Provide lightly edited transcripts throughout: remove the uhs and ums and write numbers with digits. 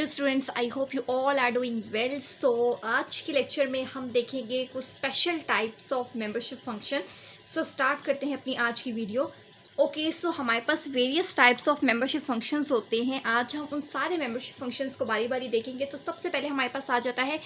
Hello students, I hope you all are doing well. So आज के lecture में हम देखेंगे कुछ special types of membership function. So start करते हैं अपनी आज की वीडियो। ओके, सो हमारे पास various types of membership functions होते हैं। आज हम उन सारे मेंबरशिप फंक्शंस को बारी बारी देखेंगे। तो सबसे पहले हमारे पास आ जाता है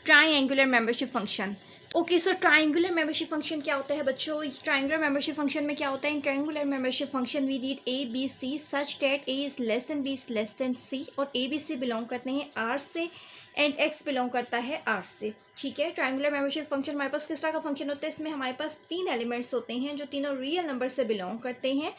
ट्राइएंगुलर मेंबरशिप फंक्शन। ओके, सो ट्राइंगुलर मेंबरशिप फंक्शन क्या होता है बच्चों? ट्राइंगुलर मेंबरशिप फंक्शन में क्या होता है? In triangular membership function we need a b c such that a is less than b is less than c, और ए बी सी बिलोंग करते हैं आर से एंड एक्स बिलोंग करता है आर से। ठीक है, ट्राइंगुलर मेंबरशिप फंक्शन हमारे पास किस तरह का फंक्शन होता है? इसमें हमारे पास तीन एलिमेंट्स होते हैं जो तीनों रियल नंबर से बिलोंग करते हैं।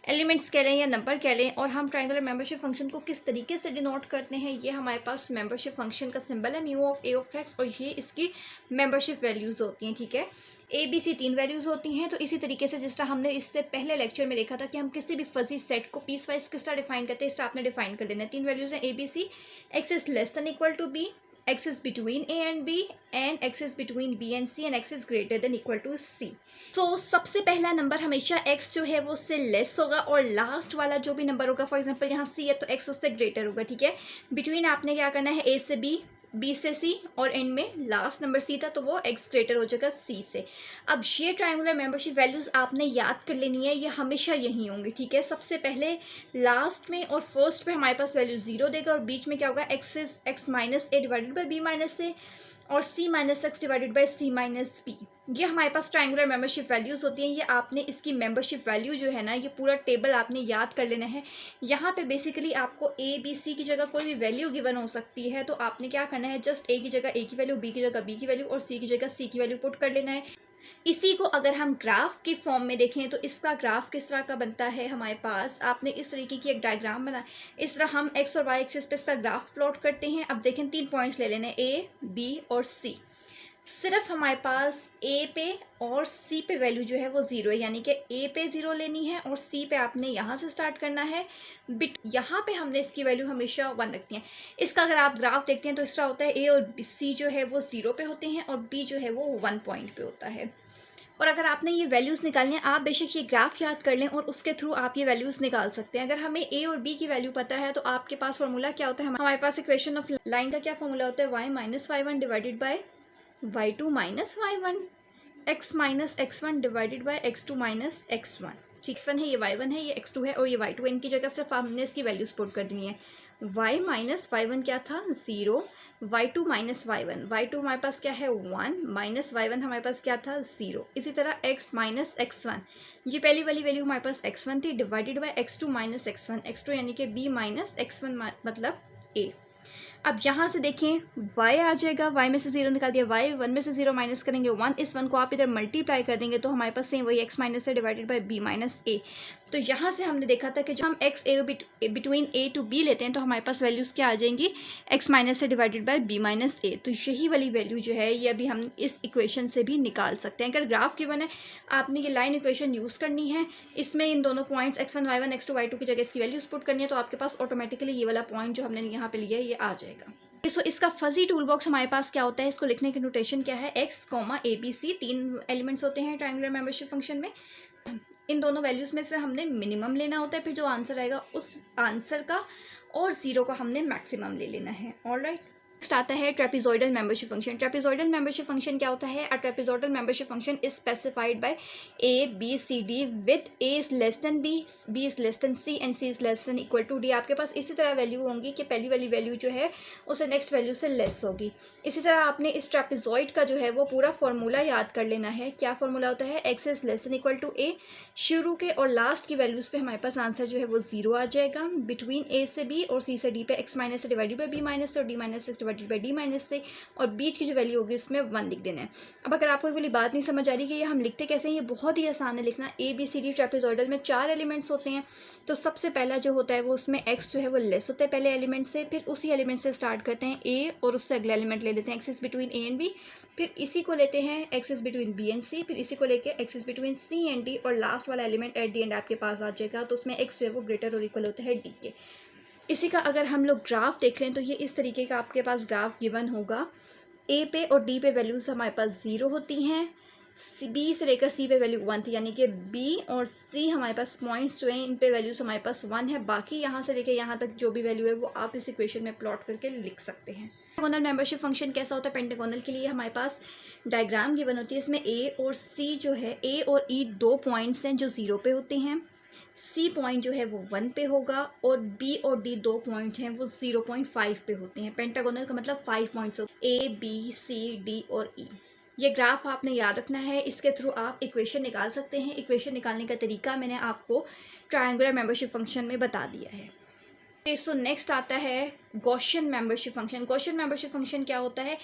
एलिमेंट्स कह लें या नंबर कह लें, और हम ट्राइंगुलर मेंबरशिप फंक्शन को किस तरीके से डिनोट करते हैं, ये हमारे पास मेंबरशिप फंक्शन का सिंबल है mu of A of x, और ये इसकी मेंबरशिप वैल्यूज़ होती हैं। ठीक है, ए बी सी तीन वैल्यूज़ होती हैं। तो इसी तरीके से जिस तरह हमने इससे पहले लेक्चर में देखा था कि हम किसी भी फजी सेट को पीस वाइज किस तरह डिफाइन करते हैं, इस तरह आपने डिफाइन कर लेना है। तीन वैल्यूज़ हैं a b c, x is less than equal to b, x is between a and b, and x is between b and c, and x is greater than equal to c। so सबसे पहला number हमेशा x जो है वो उससे less होगा, और last वाला जो भी नंबर होगा, फॉर एग्जांपल यहाँ c है तो x उससे ग्रेटर होगा। ठीक है, बिटवीन आपने क्या करना है, a से b, b से c, और एंड में लास्ट नंबर c था तो वो x ग्रेटर हो जाएगा c से। अब ये ट्राइंगुलर मेंबरशिप वैल्यूज़ आपने याद कर लेनी है, ये हमेशा यही होंगी। ठीक है, सबसे पहले लास्ट में और फर्स्ट पे हमारे पास वैल्यू 0 देगा, और बीच में क्या होगा, x minus a divided by b minus a, और c minus x divided by c minus b. ये हमारे पास ट्राइंगुलर मेंबरशिप वैल्यूज़ होती हैं। ये आपने इसकी मेंबरशिप वैल्यू जो है ना, ये पूरा टेबल आपने याद कर लेना है। यहाँ पे बेसिकली आपको ए बी सी की जगह कोई भी वैल्यू गिवन हो सकती है, तो आपने क्या करना है, जस्ट ए की जगह ए की वैल्यू, बी की जगह बी की वैल्यू, और सी की जगह सी की वैल्यू पुट कर लेना है। इसी को अगर हम ग्राफ की फॉर्म में देखें तो इसका ग्राफ किस तरह का बनता है हमारे पास, आपने इस तरीके की एक डायग्राम बना, इस तरह हम एक्स और वाई एक्सिस पे इसका ग्राफ प्लॉट करते हैं। अब देखें, तीन पॉइंट्स ले लेने, ए बी और सी। सिर्फ हमारे पास ए पे और सी पे वैल्यू जो है वो 0 है, यानी कि ए पे 0 लेनी है और सी पे आपने यहाँ से स्टार्ट करना है। बिट यहाँ पे हमने इसकी वैल्यू हमेशा 1 रखनी है। इसका अगर आप ग्राफ देखते हैं तो इस तरह होता है, ए और सी जो है वो 0 पे होते हैं और बी जो है वो 1 पॉइंट पे होता है। और अगर आपने ये वैल्यूज़ निकालनी है, आप बेशक ये ग्राफ याद कर लें और उसके थ्रू आप ये वैल्यूज़ निकाल सकते हैं। अगर हमें ए और बी की वैल्यू पता है तो आपके पास फॉर्मूला क्या होता है, हमारे पास इक्वेशन ऑफ लाइन का क्या फॉर्मूला होता है, y minus y one divided by y two minus y one, x minus x one divided by x two minus x one. ठीक, x1 है, ये y1 है, ये x2 है, और ये y2 है। इनकी जगह सिर्फ हमने इसकी वैल्यूज पुट कर देनी है। y माइनस वाई वन क्या था, 0, y2 minus y one, y2 हमारे पास क्या है 1, माइनस y1 हमारे पास क्या था 0। इसी तरह x माइनस x1, ये पहली वाली वैल्यू हमारे पास x1 थी, divided by x2 minus x1, x2 यानी कि b माइनस x1 मतलब a। अब यहाँ से देखें, y आ जाएगा, y में से 0 निकाल दिया, y 1 में से 0 माइनस करेंगे 1, इस 1 को आप इधर मल्टीप्लाई कर देंगे तो हमारे पास सेम वही x माइनस है divided by b minus a। तो यहाँ से हमने देखा था कि जब हम x a between a to b लेते हैं तो हमारे पास वैल्यूज़ क्या आ जाएंगी, x माइनस से divided by b minus a। तो यही वाली वैल्यू जो है ये अभी हम इस इक्वेशन से भी निकाल सकते हैं। अगर ग्राफ गिवन है, आपने ये लाइन इक्वेशन यूज़ करनी है, इसमें इन दोनों points x1 y1 x2 y2 की जगह इसकी वैल्यूज़ पुट करनी है, तो आपके पास ऑटोमेटिकली ये वाला पॉइंट जो हमने यहाँ पे लिया है ये आ जाएगा। सो इसका फजी टूल बॉक्स हमारे पास क्या होता है, इसको लिखने की नोटेशन क्या है, x comma a b c, तीन एलिमेंट्स होते हैं ट्रायंगुलर मेंबरशिप फंक्शन में। इन दोनों वैल्यूज़ में से हमने मिनिमम लेना होता है, फिर जो आंसर आएगा उस आंसर का और 0 का हमने मैक्सिमम ले लेना है। ऑलराइट, नेक्स्ट आता है trapezoidal membership function. Trapezoidal membership function क्या होता है, a trapezoidal membership function is specified by a b c d with a is less than b, b is less than c, and c is less than equal to d. आपके पास इसी तरह value होंगी कि पहली वाली value जो है उसे नेक्स्ट वैल्यू से लेस होगी। इसी तरह आपने इस ट्रेपेजॉइड का जो है वो पूरा फॉर्मूला याद कर लेना है। क्या फॉर्मूला होता है, x is less than equal to a, शुरू के और लास्ट की वैल्यूज़ पे हमारे पास आंसर जो है वो 0 आ जाएगा। बिटवीन ए से बी और सी से डी पे एक्स माइनस से डिवाइडेड बाई बी माइनस से, और D minus x divided by D minus से, और बीच की जो वैल्यू होगी उसमें 1 लिख देना है। अब अगर आपको कोई बात नहीं समझ आ रही कि ये हम लिखते कैसे हैं, ये बहुत ही आसान है लिखना। A b c d trapezoidal में 4 एलिमेंट्स होते हैं, तो सबसे पहला जो होता है वो उसमें x जो है वो लेस होता है पहले एलिमेंट से, फिर उसी एलिमेंट से स्टार्ट करते हैं a और उससे अगला एलिमेंट ले लेते हैं, x is between a and b, फिर इसी को लेते हैं x is between b and c, फिर इसी को लेके x is between c and d, और लास्ट वाला एलिमेंट एट दी एंड आपके पास आ जाएगा, तो उसमें x जो है वो ग्रेटर और इक्वल होता है d के। इसी का अगर हम लोग ग्राफ देख लें तो ये इस तरीके का आपके पास ग्राफ गिवन होगा। ए पे और डी पे वैल्यूज़ हमारे पास 0 होती हैं, बी से लेकर सी पे वैल्यू 1 थी, यानी कि बी और सी हमारे पास पॉइंट्स जो हैं इन पे वैल्यूज हमारे पास 1 है। बाकी यहाँ से लेकर यहाँ तक जो भी वैल्यू है वो आप इस इक्वेशन में प्लॉट करके लिख सकते हैं। पेंटागोनल मेंबरशिप फंक्शन कैसा होता है? पेंटागोनल के लिए हमारे पास डायग्राम गिवन होती है। इसमें ए और सी जो है, ए और ई दो पॉइंट्स हैं जो 0 पे होते हैं, सी पॉइंट जो है वो 1 पे होगा, और बी और डी दो पॉइंट हैं वो 0.5 पे होते हैं। पेंटागोनल का मतलब 5 पॉइंट्स हो, ए बी सी डी और ई। ये ग्राफ आपने याद रखना है, इसके थ्रू आप इक्वेशन निकाल सकते हैं। इक्वेशन निकालने का तरीका मैंने आपको ट्रायंगुलर मेंबरशिप फंक्शन में बता दिया है। सो नेक्स्ट आता है Gaussian membership function. Gaussian membership function क्या होता है?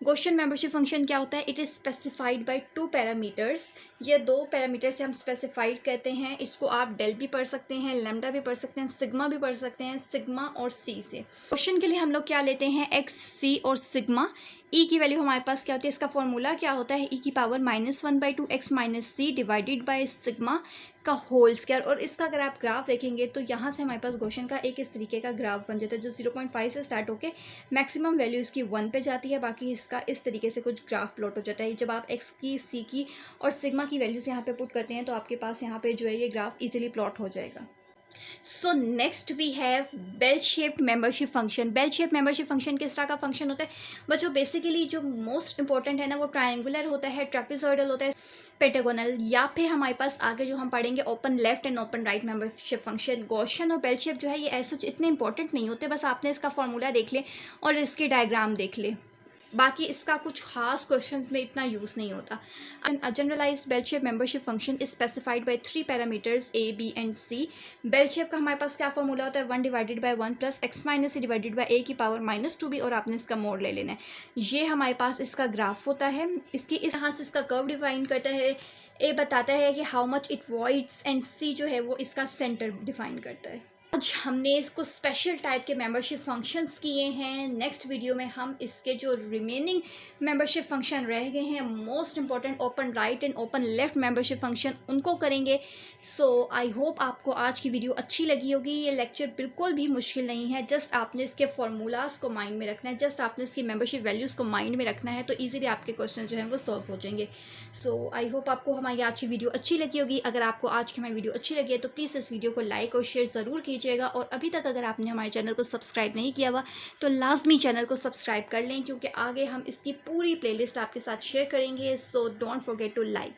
गॉसियन मेंबरशिप फंक्शन क्या होता है? It is specified by 2 parameters. ये 2 पैरामीटर से हम स्पेसिफाइड कहते हैं। इसको आप डेल भी पढ़ सकते हैं, लैम्डा भी पढ़ सकते हैं, सिग्मा भी पढ़ सकते हैं, सिग्मा और सी से। क्वेश्चन के लिए हम लोग क्या लेते हैं? एक्स, सी और सिग्मा। ई की वैल्यू हमारे पास क्या होती है? इसका फॉर्मूला क्या होता है? ई की power -1/2 x minus c divided by sigma का होल स्क्वायर। और इसका अगर आप ग्राफ देखेंगे तो यहाँ से हमारे पास गॉसियन का एक इस तरीके का ग्राफ बन जाता है, जो 0.5 से स्टार्ट होकर मैक्सिमम वैल्यू इसकी 1 पे जाती है। बाकी इसका इस तरीके से कुछ ग्राफ प्लॉट हो जाता है। जब आप एक्स की, सी की और सिग्मा की वैल्यूज यहाँ पे पुट करते हैं तो आपके पास यहाँ पे जो है ये ग्राफ इजीली प्लॉट हो जाएगा। So next we have bell shaped membership function. Bell shape membership function किस तरह का फंक्शन होता है बच्चों? बेसिकली जो मोस्ट इंपॉर्टेंट है ना वो ट्रायंगुलर होता है, ट्रेपेजॉइडल होता है, पेंटागोनल, या फिर हमारे पास आगे जो हम पढ़ेंगे open left and open right membership function. Gaussian और बेल शेप जो है ये ऐसे इतने इंपॉर्टेंट नहीं होते, बस आपने इसका फॉर्मूला देख ले और इसके डायग्राम देख ले, बाकी इसका कुछ खास क्वेश्चन में इतना यूज़ नहीं होता। Generalized bell shape membership function is specified by 3 parameters a b and c. Bell shape का हमारे पास क्या फॉर्मूला होता है? 1 divided by 1 plus x minus c divided by a की पावर -2b, और आपने इसका मोड ले लेना है। ये हमारे पास इसका ग्राफ होता है। इसकी इस यहाँ से इसका कर्व डिफाइन करता है। ए बताता है कि how much it voids, and c जो है वो इसका सेंटर डिफाइन करता है। आज हमने इसको स्पेशल टाइप के मेंबरशिप फंक्शंस किए हैं। नेक्स्ट वीडियो में हम इसके जो रिमेनिंग मेंबरशिप फंक्शन रह गए हैं, most important open right and open left membership function, उनको करेंगे। सो आई होप आपको आज की वीडियो अच्छी लगी होगी। ये लेक्चर बिल्कुल भी मुश्किल नहीं है, जस्ट आपने इसके फॉर्मूलाज को माइंड में रखना है, जस्ट आपने इसकी मेंबरशिप वैल्यूज़ को माइंड में रखना है, तो ईजिली आपके क्वेश्चन जो हैं वो सॉल्व हो जाएंगे। सो आई होप आपको हमारी आज की वीडियो अच्छी लगी होगी। अगर आपको आज की हमारी वीडियो अच्छी लगी है तो प्लीज़ इस वीडियो को लाइक और शेयर ज़रूर कीजिएगा, और अभी तक अगर आपने हमारे चैनल को सब्सक्राइब नहीं किया हुआ तो लाजमी चैनल को सब्सक्राइब कर लें, क्योंकि आगे हम इसकी पूरी प्लेलिस्ट आपके साथ शेयर करेंगे। So don't forget to like.